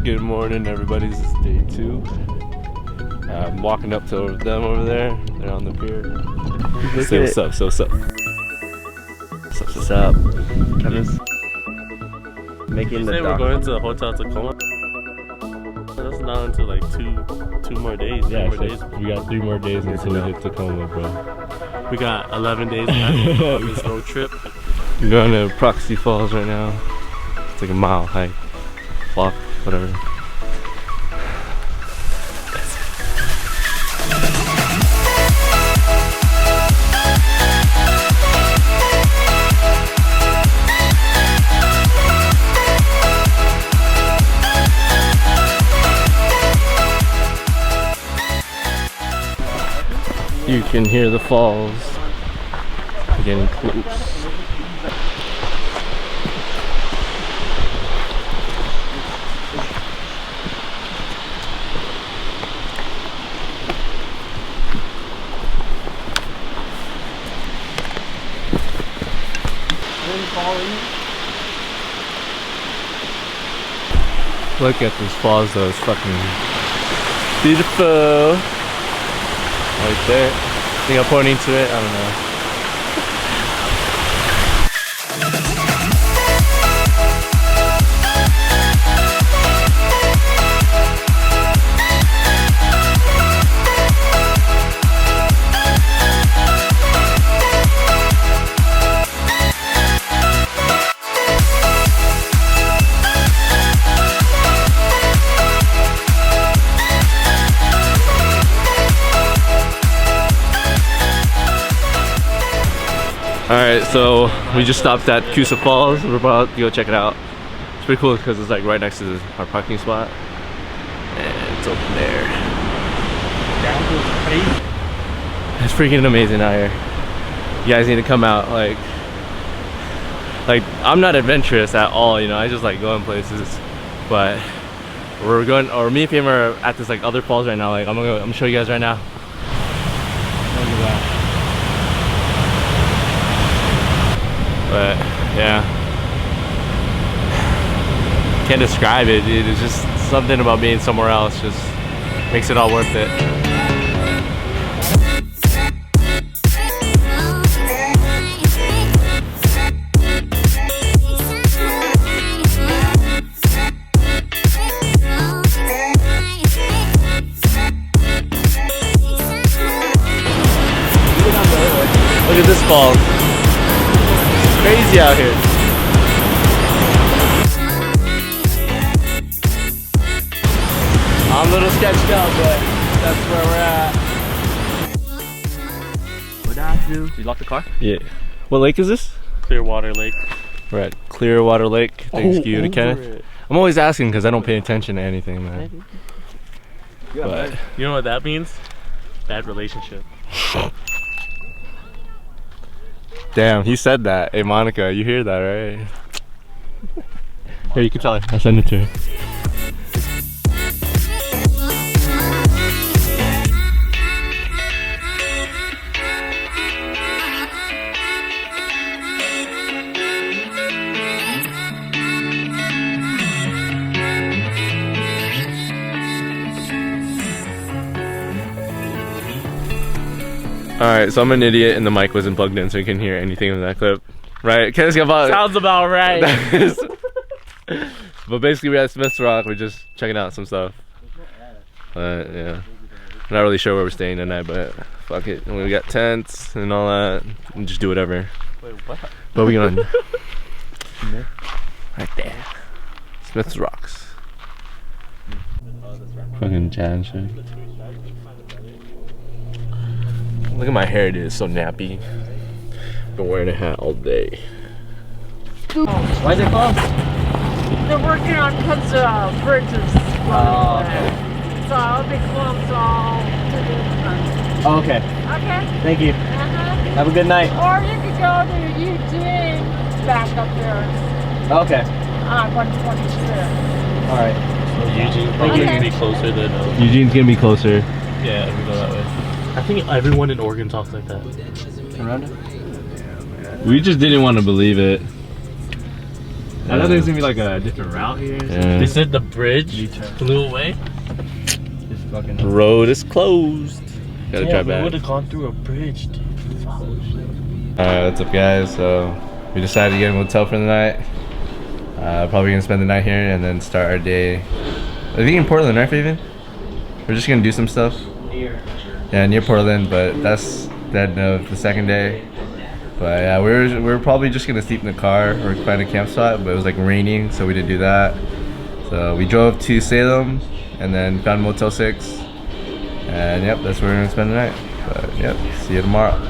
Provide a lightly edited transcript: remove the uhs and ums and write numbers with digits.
Good morning, everybody. This is day 2. I'm walking up to them over there. They're on the pier. Say what's up, what's up. What's up? Kevin's making the we're going to the Hotel Tacoma. That's not until like two more days. Yeah, we got 3 more days until we hit Tacoma, bro. We got 11 days left of this road trip. We're going to Proxy Falls right now. It's like a mile hike. Walk, whatever. You can hear the falls getting close. Look at these falls though, it's fucking beautiful. Right there. I think I'm pointing to it, I don't know. Alright, so we just stopped at Koosah Falls. We're about to go check it out. It's pretty cool because it's like right next to our parking spot. And it's open there. It's freaking amazing out here. You guys need to come out. Like I'm not adventurous at all, you know, I just like going places. But we're going, or me and Pam are at this like other falls right now. Like I'm gonna show you guys right now. Look at that. But yeah, can't describe it, dude. It's just something about being somewhere else just makes it all worth it. Look at this falls. Crazy out here. I'm a little sketched out, but that's where we're at. What did I do? You lock the car? Yeah. What lake is this? Clearwater Lake. We're at Clearwater Lake. Thanks to you to Kenneth. I'm always asking because I don't pay attention to anything, man. But You know what that means? Bad relationship. damn, he said that. Hey Monica, you hear that, right? Here, you can tell her. I'll send it to her. Alright, so I'm an idiot and the mic wasn't plugged in so you can hear anything in that clip. Right? Sounds about right. But basically we're at Smith's Rock, we're just checking out some stuff. Yeah. I'm not really sure where we're staying tonight, but fuck it. We got tents and all that. And just do whatever. Wait, what? But we gonna right there. Smith's Rocks. Fucking Jan shit. Look at my hair, dude. It's so nappy. Been wearing a hat all day. Why is it closed? They're working on because the bridge is Oh, okay. So I'll be closed all to the time. Oh, okay. Okay? Thank you. Have a good night. Or you could go to Eugene back up there Okay. on 126. Alright. Eugene Thank probably you. gonna be closer than Eugene's gonna be closer. yeah, we go that way. I think everyone in Oregon talks like that. Turn around. We just didn't want to believe it. I thought there was gonna be like a different route here. Yeah. They said the bridge blew away. Just fucking. Road is closed. Gotta Yeah, drive we back. would have gone through a bridge, dude. Alright, what's up guys? So we decided to get a motel for the night. Probably gonna spend the night here and then start our day. I think in Portland, right, Faven? We're just gonna do some stuff. Yeah, near Portland, but that's the end of the second day. But yeah, we're probably just gonna sleep in the car or find a camp spot, but it was like raining, so we didn't do that. So we drove to Salem and then found Motel 6. And yep, that's where we're gonna spend the night. But yep, see you tomorrow.